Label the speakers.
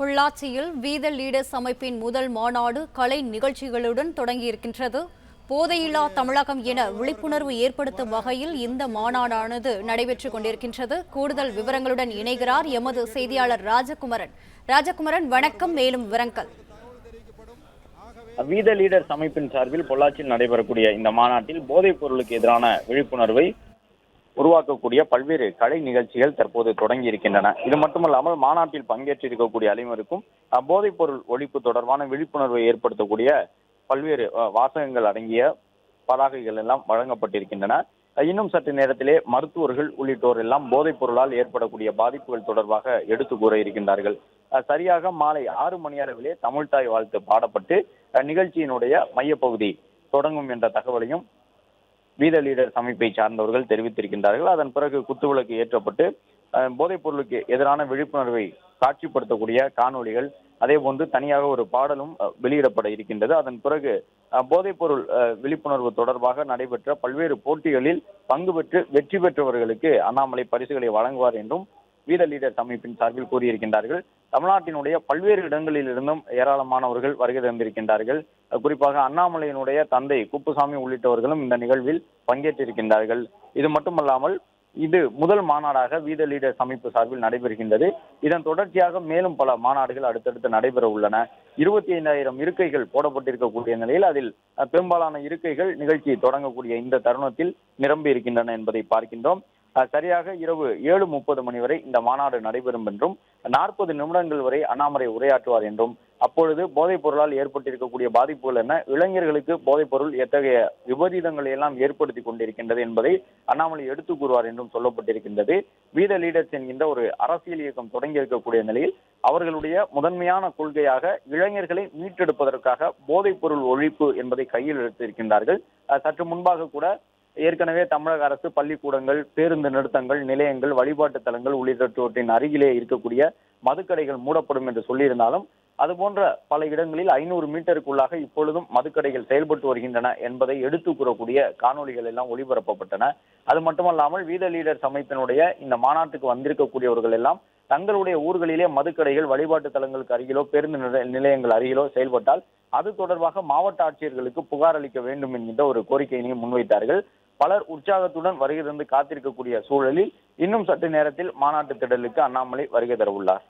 Speaker 1: பொள்ளாச்சியில் வீத லீடர்ஸ் அமைப்பின் முதல் மாநாடு கலை நிகழ்ச்சிகளுடன் தொடங்கியிருக்கின்றது. போதையில்லா தமிழகம் என விழிப்புணர்வு ஏற்படுத்தும் வகையில் இந்த மாநாடானது நடைபெற்றுக் கொண்டிருக்கின்றது. கூடுதல் விவரங்களுடன் இணைகிறார் எமது செய்தியாளர் ராஜகுமரன். ராஜகுமரன், வணக்கம். மேலும் விவரங்கள்.
Speaker 2: வீத லீடர்ஸ் அமைப்பின் சார்பில் பொள்ளாச்சியில் நடைபெறக்கூடிய இந்த மாநாட்டில் போதைப் பொருளுக்கு எதிரான விழிப்புணர்வை உருவாக்கக்கூடிய பல்வேறு கலை நிகழ்ச்சிகள் தற்போது தொடங்கி இருக்கின்றன. இது மட்டுமல்லாமல் மாநாட்டில் பங்கேற்றிருக்கக்கூடிய அனைவருக்கும் போதைப் பொருள் ஒழிப்பு தொடர்பான விழிப்புணர்வை ஏற்படுத்தக்கூடிய பல்வேறு வாசகங்கள் அடங்கிய பதாகைகள் எல்லாம் வழங்கப்பட்டிருக்கின்றன. இன்னும் சற்று நேரத்திலே மருத்துவர்கள் உள்ளிட்டோர் எல்லாம் போதைப் பொருளால் ஏற்படக்கூடிய பாதிப்புகள் தொடர்பாக எடுத்து கூற இருக்கின்றார்கள். சரியாக மாலை 6 மணி அளவிலே தமிழ்தாய் வாழ்த்து பாடப்பட்டு நிகழ்ச்சியினுடைய மையப்பகுதி தொடங்கும் என்ற தகவலையும் வீத லீடர்ஸ் அமைப்பை சார்ந்தவர்கள் தெரிவித்திருக்கின்றார்கள். அதன் பிறகு குத்துவிளக்கு ஏற்றப்பட்டு போதைப் பொருளுக்கு எதிரான விழிப்புணர்வை காட்சிப்படுத்தக்கூடிய காணொலிகள், அதே போன்று தனியாக ஒரு பாடலும் வெளியிடப்பட இருக்கின்றது. அதன் பிறகு போதைப் பொருள் விழிப்புணர்வு தொடர்பாக நடைபெற்ற பல்வேறு போட்டிகளில் பங்கு பெற்று வெற்றி பெற்றவர்களுக்கு அண்ணாமலை பரிசுகளை வழங்குவார் என்றும் வீத லீடர்ஸ் அமைப்பின் சார்பில் கூறியிருக்கின்றார்கள். தமிழ்நாட்டினுடைய பல்வேறு இடங்களில் இருந்தும் ஏராளமானவர்கள் வருகை தந்திருக்கின்றார்கள். குறிப்பாக அண்ணாமலையினுடைய தந்தை குப்புசாமி உள்ளிட்டவர்களும் இந்த நிகழ்வில் பங்கேற்றிருக்கின்றார்கள். இது மட்டுமல்லாமல் இது முதல் மாநாடாக வீத லீடர்ஸ் அமைப்பு சார்பில் நடைபெறுகின்றது. இதன் தொடர்ச்சியாக மேலும் பல மாநாடுகள் அடுத்தடுத்து நடைபெற உள்ளன. 25,000 இருக்கைகள் போடப்பட்டிருக்கக்கூடிய நிலையில் அதில் பெரும்பாலான இருக்கைகள் நிகழ்ச்சி தொடங்கக்கூடிய இந்த தருணத்தில் நிரம்பி இருக்கின்றன என்பதை பார்க்கின்றோம். சரியாக இரவு 7:30 மணி வரை இந்த மாநாடு நடைபெறும் என்றும் 40 நிமிடங்கள் வரை அண்ணாமலை உரையாற்றுவார் என்றும், அப்பொழுது போதைப் பொருளால் ஏற்பட்டிருக்கக்கூடிய பாதிப்புகள் என்ன, இளைஞர்களுக்கு போதைப் பொருள் எத்தகைய விபரீதங்களை எல்லாம் ஏற்படுத்தி கொண்டிருக்கின்றது என்பதை அண்ணாமலை எடுத்துக் கூறுவார் என்றும் சொல்லப்பட்டிருக்கின்றது. வீத லீடர்ஸ் என்கின்ற ஒரு அரசியல் இயக்கம் தொடங்கி இருக்கக்கூடிய நிலையில் அவர்களுடைய முதன்மையான கொள்கையாக இளைஞர்களை மீட்டெடுப்பதற்காக போதைப் பொருள் ஒழிப்பு என்பதை கையில் எடுத்திருக்கின்றார்கள். சற்று முன்பாக கூட ஏற்கனவே தமிழக அரசு பள்ளிக்கூடங்கள், பேருந்து நிறுத்தங்கள், நிலையங்கள், வழிபாட்டு தலங்கள் உள்ளிட்டவற்றின் அருகிலே இருக்கக்கூடிய மதுக்கடைகள் மூடப்படும் என்று சொல்லியிருந்தாலும் அதுபோன்ற பல இடங்களில் 500 மீட்டருக்குள்ளாக இப்பொழுதும் மதுக்கடைகள் செயல்பட்டு வருகின்றன என்பதை எடுத்து கூறக்கூடிய காணொலிகள் எல்லாம் ஒளிபரப்பப்பட்டன. அது மட்டுமல்லாமல் வீத லீடர்ஸ் அமைப்பினுடைய இந்த மாநாட்டுக்கு வந்திருக்கக்கூடியவர்கள் எல்லாம் தங்களுடைய ஊர்களிலே மதுக்கடைகள், வழிபாட்டு தலங்களுக்கு அருகிலோ பேருந்து நிலையங்கள் அருகிலோ செயல்பட்டால் அது தொடர்பாக மாவட்ட ஆட்சியர்களுக்கு புகார் அளிக்க வேண்டும் என்கின்ற ஒரு கோரிக்கையினையும் முன்வைத்தார்கள். பலர் உற்சாகத்துடன் வருகை தந்து காத்திருக்கக்கூடிய சூழலில் இன்னும் சற்று நேரத்தில் மாநாட்டு திடலுக்கு அண்ணாமலை வருகை தர உள்ளார்.